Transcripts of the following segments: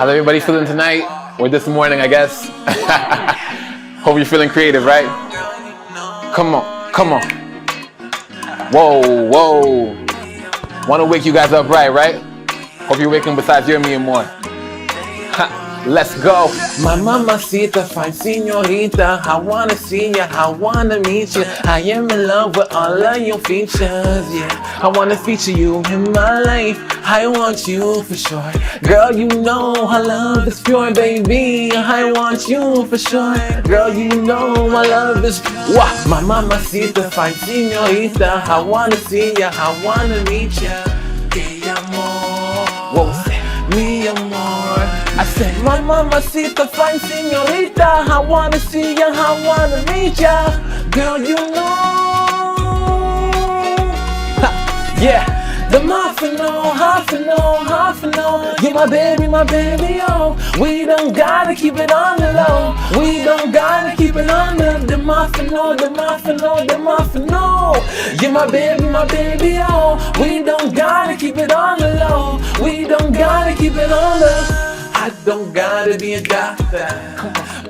How's everybody feeling tonight? Or this morning, I guess? Hope you're feeling creative, right? Come on, come on. Whoa, whoa. Want to wake you guys up right? Hope you're waking besides you and me and more. Let's go. My mamacita, fine señorita. I wanna see ya, I wanna meet ya. I am in love with all of your features, yeah. I wanna feature you in my life. I want you for sure. Girl, you know I love is pure, baby. I want you for sure. Girl, you know my love is wow. My mamacita, fine señorita. I wanna see ya, I wanna meet ya. Que amor. Whoa, mi amor. I said, my mamacita, fine señorita. I wanna see ya, I wanna meet ya. Girl, you know. Ha, yeah. The muffin, half and all. You're my baby, oh. We don't gotta keep it on the low. We don't gotta keep it on the muffin, the muffin, You're my baby, oh. We don't gotta keep it on the low. We don't gotta keep it on the. I don't gotta be a doctor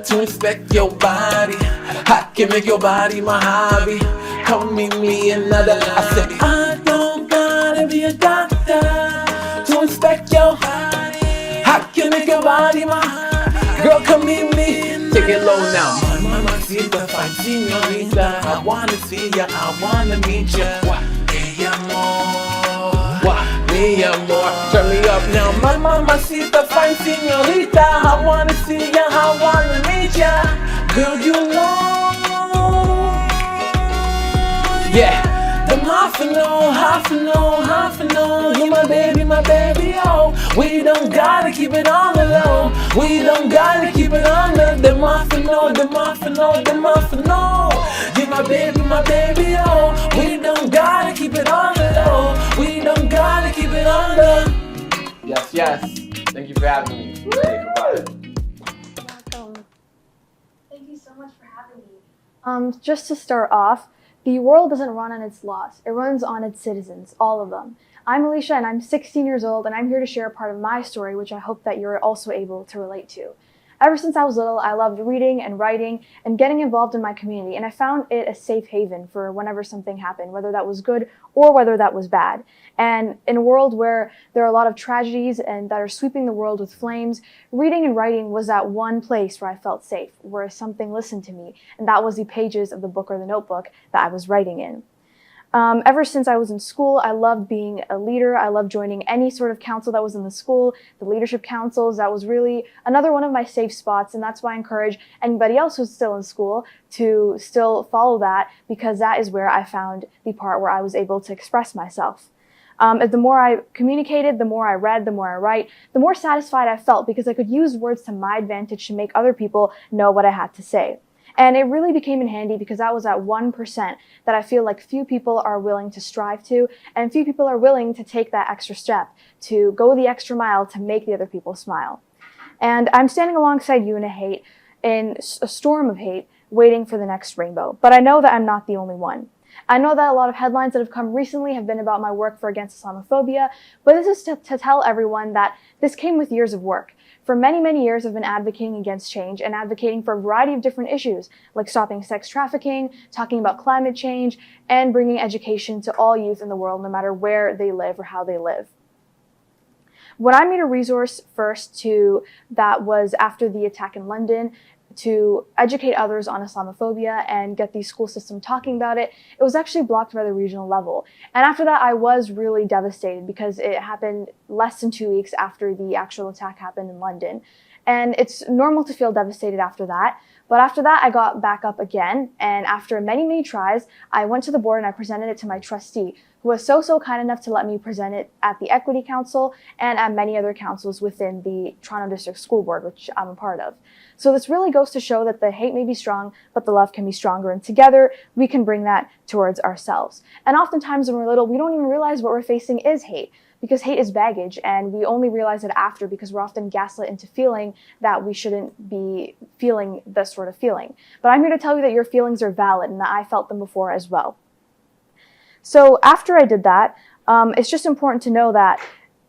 to inspect your body. I can make your body my hobby. Come meet me another. I said, I don't gotta be a doctor to inspect your body. I can make your body my hobby. Girl, come meet me. Take it low now. My mamacita, fine señorita. I wanna see ya, I wanna meet ya. Que amor. Mi amor, turn me up now. My mamacita, fine señorita. I wanna see ya, I wanna meet ya. Girl, you know. Yeah. The half and all. You're my baby, oh. We don't gotta keep it on the low. We don't gotta keep it on the muffin, You're my baby, oh. We don't gotta keep it on the low. We don't gotta keep it on the. Yes. Thank you for having me. Welcome. Thank you so much for having me. Just to start off, the world doesn't run on its laws. It runs on its citizens, all of them. I'm Alisha and I'm 16 years old and I'm here to share a part of my story which I hope that you're also able to relate to. Ever since I was little, I loved reading and writing and getting involved in my community, and I found it a safe haven for whenever something happened, whether that was good or whether that was bad. And in a world where there are a lot of tragedies and that are sweeping the world with flames, reading and writing was that one place where I felt safe, where something listened to me, and that was the pages of the book or the notebook that I was writing in. Ever since I was in school, I loved being a leader. I loved joining any sort of council that was in the school, the leadership councils. That was really another one of my safe spots, and that's why I encourage anybody else who's still in school to still follow that, because that is where I found the part where I was able to express myself. The more I communicated, the more I read, the more I write, the more satisfied I felt because I could use words to my advantage to make other people know what I had to say. And it really became in handy because that was at 1% that I feel like few people are willing to strive to, and few people are willing to take that extra step, to go the extra mile to make the other people smile. And I'm standing alongside you in a storm of hate, waiting for the next rainbow. But I know that I'm not the only one. I know that a lot of headlines that have come recently have been about my work for against Islamophobia, but this is to tell everyone that this came with years of work. For many, many years, I've been advocating against change and advocating for a variety of different issues, like stopping sex trafficking, talking about climate change, and bringing education to all youth in the world, no matter where they live or how they live. When I made a resource first that was after the attack in London, to educate others on Islamophobia and get the school system talking about it, it was actually blocked by the regional level. And after that, I was really devastated because it happened less than 2 weeks after the actual attack happened in London. And it's normal to feel devastated after that. But after that, I got back up again. And after many, many tries, I went to the board and I presented it to my trustee, who was so kind enough to let me present it at the Equity Council and at many other councils within the Toronto District School Board, which I'm a part of. So this really goes to show that the hate may be strong, but the love can be stronger. And together, we can bring that towards ourselves. And oftentimes when we're little, we don't even realize what we're facing is hate, because hate is baggage, and we only realize it after because we're often gaslit into feeling that we shouldn't be feeling this sort of feeling. But I'm here to tell you that your feelings are valid and that I felt them before as well. So after I did that, it's just important to know that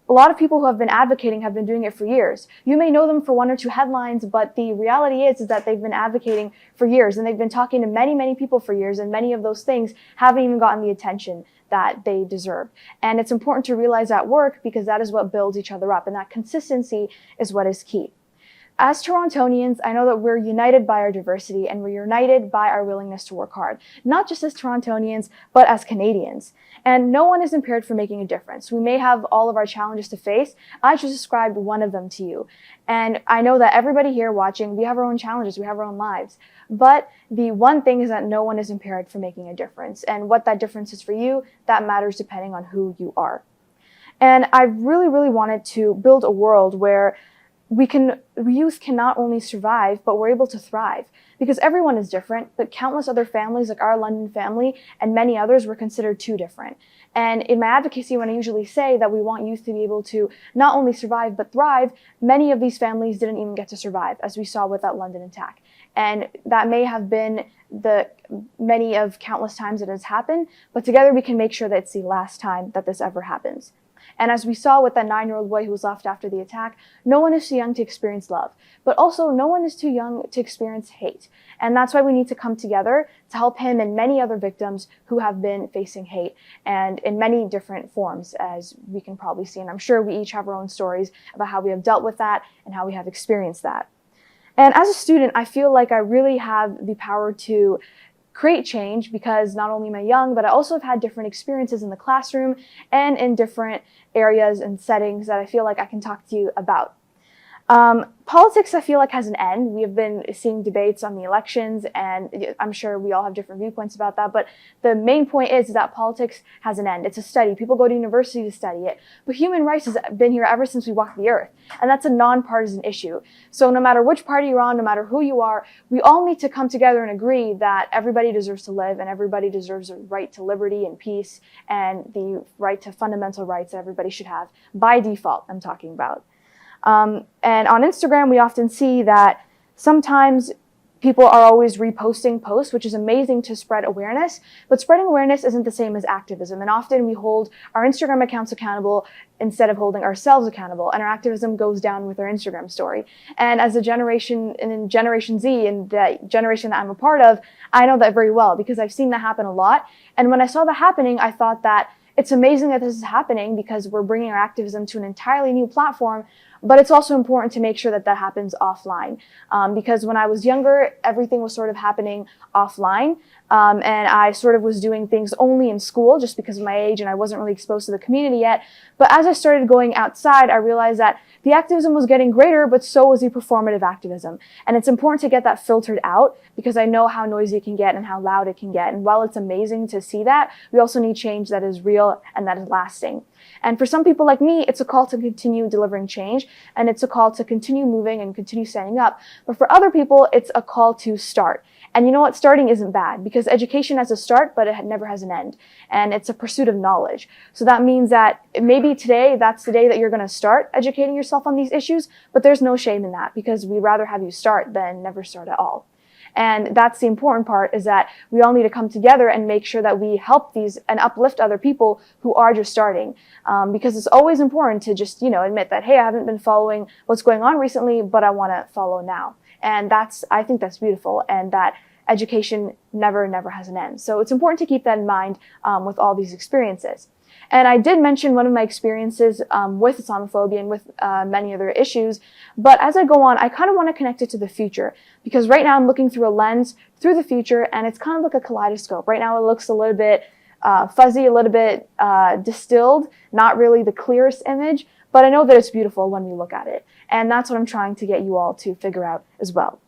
a lot of people who have been advocating have been doing it for years. You may know them for one or two headlines, but the reality is that they've been advocating for years, and they've been talking to many, many people for years, and many of those things haven't even gotten the attention that they deserve. And it's important to realize at work, because that is what builds each other up, and that consistency is what is key. As Torontonians, I know that we're united by our diversity, and we're united by our willingness to work hard, not just as Torontonians, but as Canadians. And no one is impaired for making a difference. We may have all of our challenges to face. I just described one of them to you. And I know that everybody here watching, we have our own challenges, we have our own lives. But the one thing is that no one is impaired for making a difference. And what that difference is for you, that matters depending on who you are. And I really, really wanted to build a world where youth can not only survive, but we're able to thrive. Because everyone is different, but countless other families, like our London family and many others, were considered too different. And in my advocacy, when I usually say that we want youth to be able to not only survive, but thrive, many of these families didn't even get to survive, as we saw with that London attack. And that may have been the many of countless times it has happened, but together we can make sure that it's the last time that this ever happens. And as we saw with that 9-year-old boy who was left after the attack, no one is too young to experience love, but also no one is too young to experience hate. And that's why we need to come together to help him and many other victims who have been facing hate, and in many different forms, as we can probably see. And I'm sure we each have our own stories about how we have dealt with that and how we have experienced that. And as a student, I feel like I really have the power to create change, because not only am I young, but I also have had different experiences in the classroom and in different areas and settings that I feel like I can talk to you about. Politics, I feel like, has an end. We have been seeing debates on the elections, and I'm sure we all have different viewpoints about that, but the main point is that politics has an end. It's a study. People go to university to study it, but human rights has been here ever since we walked the earth, and that's a nonpartisan issue. So no matter which party you're on, no matter who you are, we all need to come together and agree that everybody deserves to live, and everybody deserves a right to liberty and peace, and the right to fundamental rights that everybody should have, by default, I'm talking about. And on Instagram, we often see that sometimes people are always reposting posts, which is amazing to spread awareness, but spreading awareness isn't the same as activism. And often we hold our Instagram accounts accountable instead of holding ourselves accountable, and our activism goes down with our Instagram story. And as a generation, and in Generation Z, and the generation that I'm a part of, I know that very well, because I've seen that happen a lot. And when I saw that happening, I thought that it's amazing that this is happening, because we're bringing our activism to an entirely new platform. But it's also important to make sure that that happens offline, because when I was younger, everything was sort of happening offline, and I sort of was doing things only in school just because of my age, and I wasn't really exposed to the community yet. But as I started going outside, I realized that the activism was getting greater, but so was the performative activism. And it's important to get that filtered out, because I know how noisy it can get and how loud it can get. And while it's amazing to see that, we also need change that is real and that is lasting. And for some people like me, it's a call to continue delivering change, and it's a call to continue moving and continue standing up. But for other people, it's a call to start. And you know what? Starting isn't bad, because education has a start, but it never has an end. And it's a pursuit of knowledge. So that means that maybe today, that's the day that you're going to start educating yourself on these issues, but there's no shame in that, because we'd rather have you start than never start at all. And that's the important part, is that we all need to come together and make sure that we help these and uplift other people who are just starting. Because it's always important to just, admit that, hey, I haven't been following what's going on recently, but I want to follow now. And I think that's beautiful, and that education never has an end. So it's important to keep that in mind with all these experiences. And I did mention one of my experiences with Islamophobia and with many other issues, but as I go on, I kind of want to connect it to the future, because right now I'm looking through a lens through the future, and it's kind of like a kaleidoscope. Right now it looks a little bit fuzzy, a little bit distilled, not really the clearest image, but I know that it's beautiful when we look at it. And that's what I'm trying to get you all to figure out as well.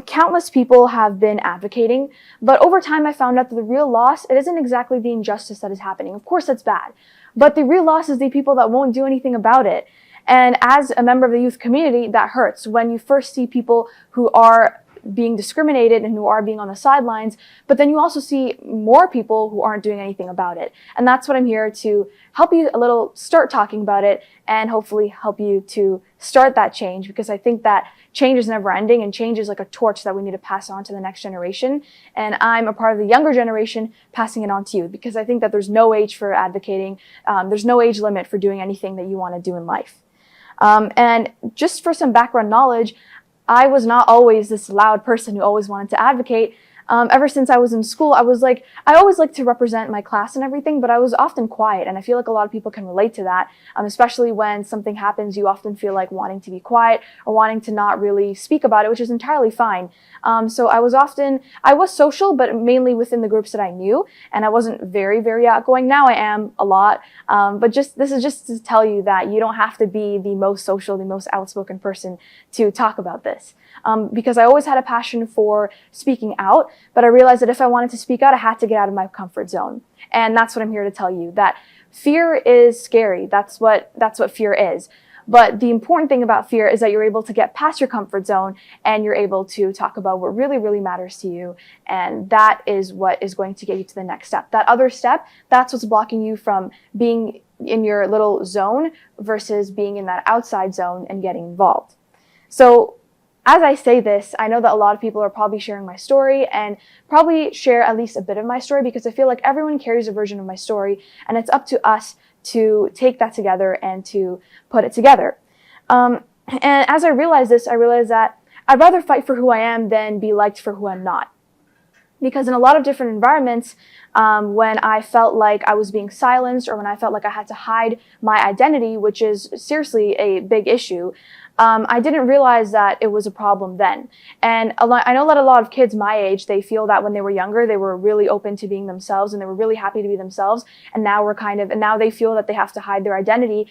Countless people have been advocating, but over time I found out that the real loss, it isn't exactly the injustice that is happening. Of course that's bad, but the real loss is the people that won't do anything about it. And as a member of the youth community, that hurts when you first see people who are being discriminated and who are being on the sidelines, but then you also see more people who aren't doing anything about it. And that's what I'm here to help you a little start talking about it, and hopefully help you to start that change, because I think that change is never ending, and change is like a torch that we need to pass on to the next generation. And I'm a part of the younger generation passing it on to you, because I think that there's no age for advocating. There's no age limit for doing anything that you want to do in life. And just for some background knowledge, I was not always this loud person who always wanted to advocate. Ever since I was in school, I always liked to represent my class and everything, but I was often quiet. And I feel like a lot of people can relate to that, especially when something happens, you often feel like wanting to be quiet or wanting to not really speak about it, which is entirely fine. So I was social, but mainly within the groups that I knew, and I wasn't very, very outgoing. Now I am a lot, but this is just to tell you that you don't have to be the most social, the most outspoken person to talk about this. Because I always had a passion for speaking out, but I realized that if I wanted to speak out, I had to get out of my comfort zone. And that's what I'm here to tell you, that fear is scary. That's what fear is. But the important thing about fear is that you're able to get past your comfort zone, and you're able to talk about what really, really matters to you. And that is what is going to get you to the next step. That other step, that's what's blocking you from being in your little zone versus being in that outside zone and getting involved. So as I say this, I know that a lot of people are probably sharing my story and probably share at least a bit of my story, because I feel like everyone carries a version of my story, and it's up to us to take that together and to put it together. And as I realized this, I realized that I'd rather fight for who I am than be liked for who I'm not. Because in a lot of different environments, when I felt like I was being silenced, or when I felt like I had to hide my identity, which is seriously a big issue, I didn't realize that it was a problem then. And I know that a lot of kids my age, they feel that when they were younger, they were really open to being themselves, and they were really happy to be themselves. And now they feel that they have to hide their identity.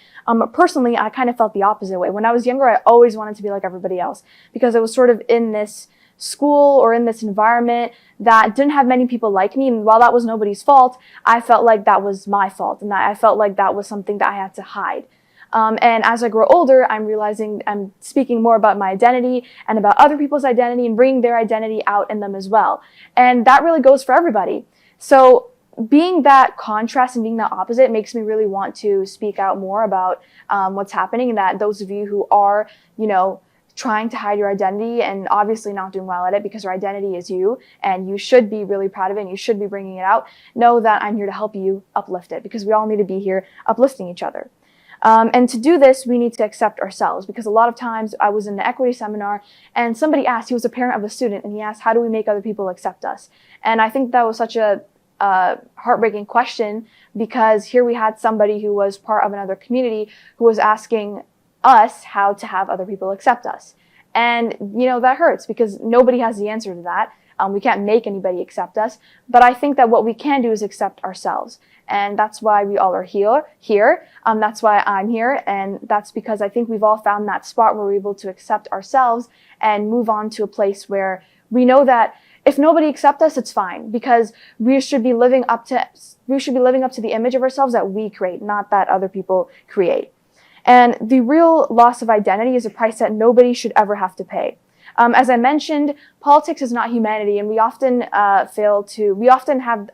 Personally, I kind of felt the opposite way. When I was younger, I always wanted to be like everybody else, because I was sort of in this school or in this environment that didn't have many people like me. And while that was nobody's fault, I felt like that was my fault, and that I felt like that was something that I had to hide. And as I grow older, I'm realizing I'm speaking more about my identity and about other people's identity, and bringing their identity out in them as well. And that really goes for everybody. So being that contrast and being that opposite makes me really want to speak out more about what's happening, and that those of you who are, trying to hide your identity and obviously not doing well at it, because your identity is you, and you should be really proud of it, and you should be bringing it out, know that I'm here to help you uplift it, because we all need to be here uplifting each other. And to do this, we need to accept ourselves, because a lot of times I was in an equity seminar, and somebody asked, he was a parent of a student, and he asked, how do we make other people accept us? And I think that was such a heartbreaking question, because here we had somebody who was part of another community who was asking us how to have other people accept us. And, that hurts, because nobody has the answer to that. We can't make anybody accept us, but I think that what we can do is accept ourselves. And that's why we all are here. That's why I'm here. And that's because I think we've all found that spot where we're able to accept ourselves and move on to a place where we know that if nobody accepts us, it's fine, because we should be living up to the image of ourselves that we create, not that other people create. And the real loss of identity is a price that nobody should ever have to pay. As I mentioned, politics is not humanity, and we often have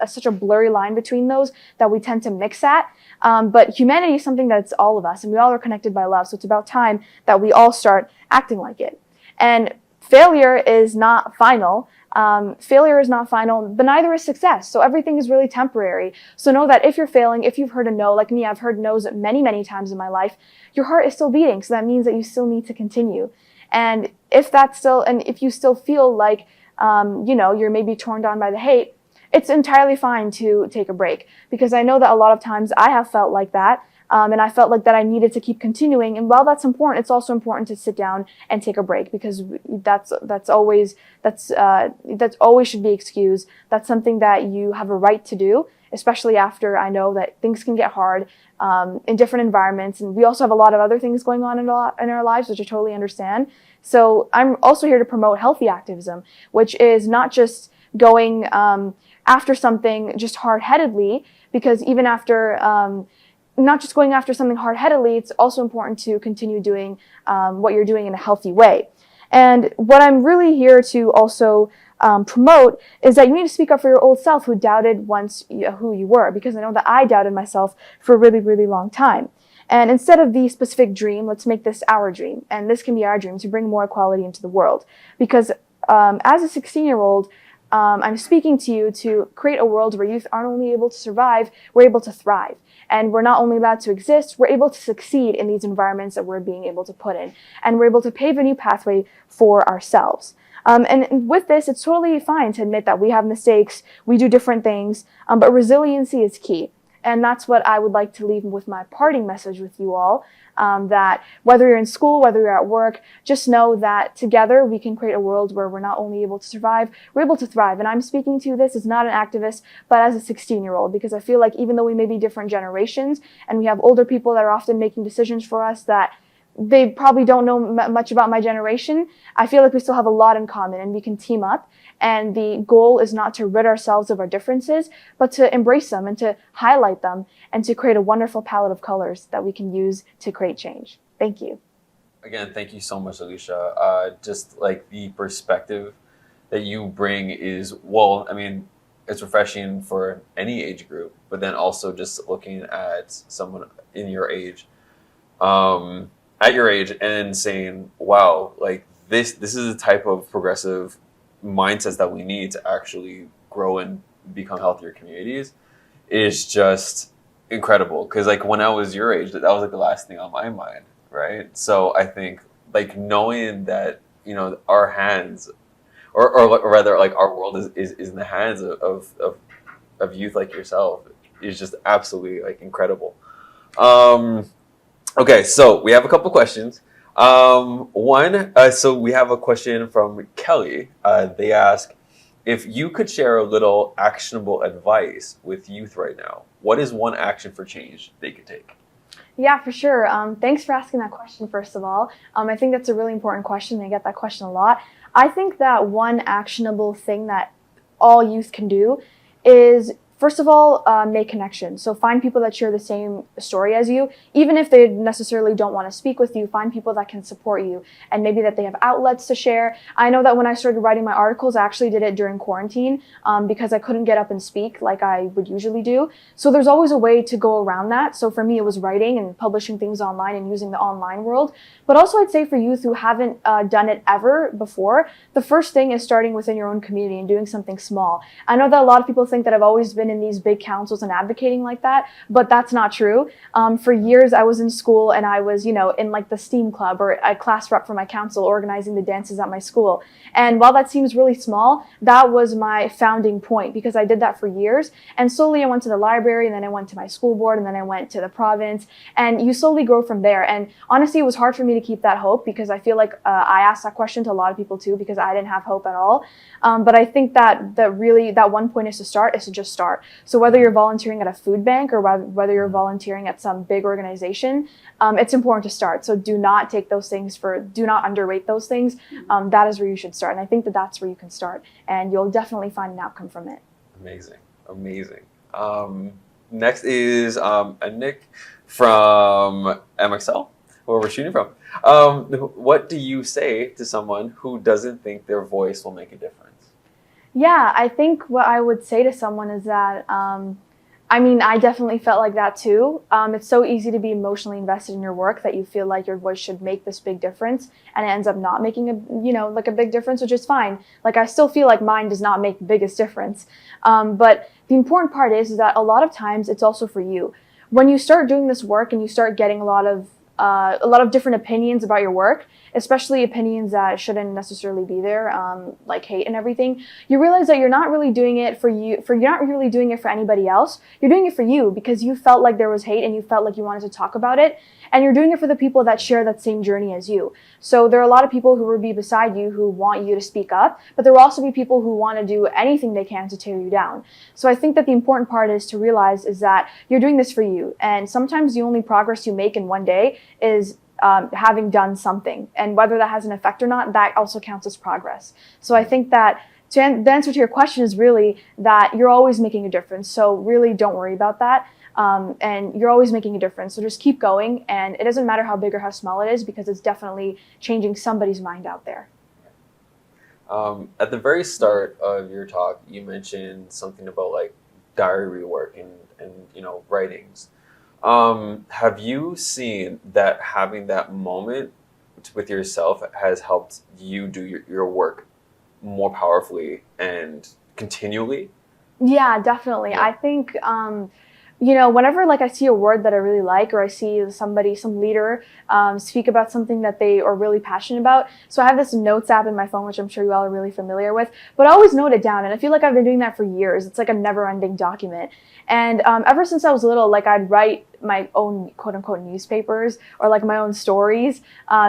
such a blurry line between those that we tend to mix at. But humanity is something that's all of us, and we all are connected by love. So it's about time that we all start acting like it. And failure is not final. But neither is success. So everything is really temporary. So know that if you're failing, if you've heard a no, like me, I've heard no's many, many times in my life, your heart is still beating. So that means that you still need to continue. And if you still feel like, you're maybe torn down by the hate, it's entirely fine to take a break, because I know that a lot of times I have felt like that. And I felt like that I needed to keep continuing. And while that's important, it's also important to sit down and take a break, because that's always should be excused. That's something that you have a right to do, especially after I know that things can get hard in different environments. And we also have a lot of other things going on in our lives, which I totally understand. So I'm also here to promote healthy activism, which is not just going after something just hard-headedly, because even after not just going after something hard-headedly, it's also important to continue doing what you're doing in a healthy way. And what I'm really here to also promote is that you need to speak up for your old self who doubted once who you were, because I know that I doubted myself for a really, really long time. And instead of the specific dream, let's make this our dream. And this can be our dream to bring more equality into the world. Because as a 16-year-old, I'm speaking to you to create a world where youth aren't only able to survive, we're able to thrive. And we're not only allowed to exist, we're able to succeed in these environments that we're being able to put in. And we're able to pave a new pathway for ourselves. And with this, it's totally fine to admit that we have mistakes, we do different things, but resiliency is key. And that's what I would like to leave with my parting message with you all, that whether you're in school, whether you're at work, just know that together we can create a world where we're not only able to survive, we're able to thrive. And I'm speaking to this as not an activist, but as a 16-year-old, because I feel like even though we may be different generations and we have older people that are often making decisions for us that they probably don't know much about my generation, I feel like we still have a lot in common and we can team up. And the goal is not to rid ourselves of our differences, but to embrace them and to highlight them and to create a wonderful palette of colors that we can use to create change. Thank you. Again, thank you so much, Alisha. Just like the perspective that you bring is, well, I mean, it's refreshing for any age group, but then also just looking at someone in your age, at your age, and saying, wow, like this is the type of progressive mindsets that we need to actually grow and become healthier communities is just incredible. Because like when I was your age, that was like the last thing on my mind, right? So I think like knowing that, you know, our hands, or rather like our world is in the hands of youth like yourself is just absolutely like incredible. Okay, so we have a couple questions. So we have a question from Kelly. They ask, if you could share a little actionable advice with youth right now, what is one action for change they could take? Yeah, for sure. Thanks for asking that question, first of all. I think that's a really important question. I get that question a lot. I think that one actionable thing that all youth can do is, first of all, make connections. So find people that share the same story as you, even if they necessarily don't want to speak with you. Find people that can support you, and maybe that they have outlets to share. I know that when I started writing my articles, I actually did it during quarantine because I couldn't get up and speak like I would usually do. So there's always a way to go around that. So for me, it was writing and publishing things online and using the online world. But also I'd say for youth who haven't done it ever before, the first thing is starting within your own community and doing something small. I know that a lot of people think that I've always been in these big councils and advocating like that, but that's not true. For years I was in school and I was, you know, in like the STEAM club or a class rep for my council organizing the dances at my school. And while that seems really small, that was my founding point because I did that for years. And slowly I went to the library, and then I went to my school board, and then I went to the province, and you slowly grow from there. And honestly, it was hard for me to keep that hope because I feel like I asked that question to a lot of people too because I didn't have hope at all. But I think that that one point is to just start. So whether you're volunteering at a food bank or whether you're volunteering at some big organization, it's important to start. So do not underrate those things. That is where you should start. And I think that that's where you can start, and you'll definitely find an outcome from it. Amazing. Next is Nick from MXL, where we're shooting from. What do you say to someone who doesn't think their voice will make a difference? Yeah, I think what I would say to someone is that, I definitely felt like that too. It's so easy to be emotionally invested in your work that you feel like your voice should make this big difference, and it ends up not making a big difference, which is fine. Like, I still feel like mine does not make the biggest difference. But the important part is that a lot of times it's also for you. When you start doing this work and you start getting a lot of different opinions about your work, especially opinions that shouldn't necessarily be there, like hate and everything, you realize that you're not really doing it you're not really doing it for anybody else. You're doing it for you because you felt like there was hate and you felt like you wanted to talk about it, and you're doing it for the people that share that same journey as you. So there are a lot of people who will be beside you who want you to speak up, but there will also be people who want to do anything they can to tear you down. So I think that the important part is to realize is that you're doing this for you, and sometimes the only progress you make in one day is having done something, and whether that has an effect or not, that also counts as progress. So I think that the answer to your question is really that you're always making a difference. So really don't worry about that. And you're always making a difference. So just keep going, and it doesn't matter how big or how small it is because it's definitely changing somebody's mind out there. At the very start of your talk, you mentioned something about like diary work and writings. Have you seen that having that moment with yourself has helped you do your work more powerfully and continually? Yeah, definitely. Yeah. I think, you know, whenever like I see a word that I really like, or I see somebody, some leader, speak about something that they are really passionate about. So I have this notes app in my phone, which I'm sure you all are really familiar with, but I always note it down. And I feel like I've been doing that for years. It's like a never-ending document. And ever since I was little, like I'd write my own quote unquote newspapers or like my own stories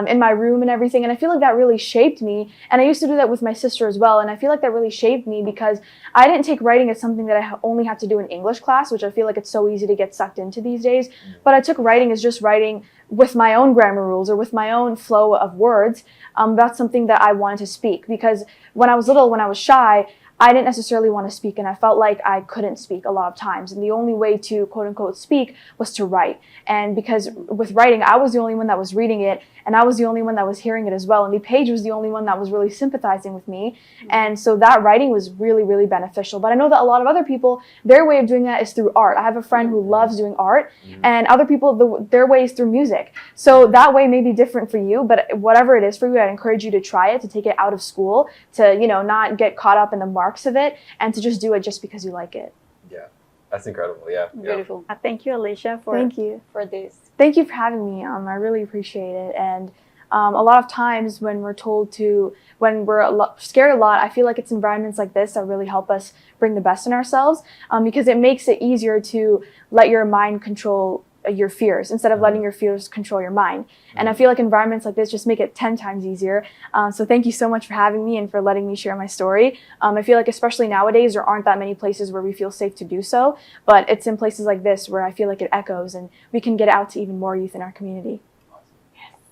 in my room and everything. And I feel like that really shaped me. And I used to do that with my sister as well. And I feel like that really shaped me because I didn't take writing as something that I only have to do in English class, which I feel like it's so easy to get sucked into these days. But I took writing as just writing with my own grammar rules or with my own flow of words about something that I wanted to speak. Because when I was little, when I was shy, I didn't necessarily want to speak, and I felt like I couldn't speak a lot of times. And the only way to quote unquote speak was to write. And because with writing, I was the only one that was reading it, and I was the only one that was hearing it as well. And the page was the only one that was really sympathizing with me. And so that writing was really, really beneficial. But I know that a lot of other people, their way of doing that is through art. I have a friend who loves doing art, and other people, their way is through music. So that way may be different for you, but whatever it is for you, I'd encourage you to try it, to take it out of school, to, you know, not get caught up in the marks of it, and to just do it just because you like it. Yeah, that's incredible. Yeah, Beautiful. Thank you, Alisha, Thank you for this. Thank you for having me. I really appreciate it. And a lot of times when we're told to, when we're scared a lot, I feel like it's environments like this that really help us bring the best in ourselves, because it makes it easier to let your mind control your fears instead of letting your fears control your mind. And I feel like environments like this just make it 10 times easier. So thank you so much for having me and for letting me share my story. I feel like especially nowadays, there aren't that many places where we feel safe to do so, but it's in places like this where I feel like it echoes and we can get out to even more youth in our community.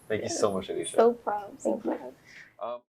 Thank you so much, Alisha. So proud. So proud.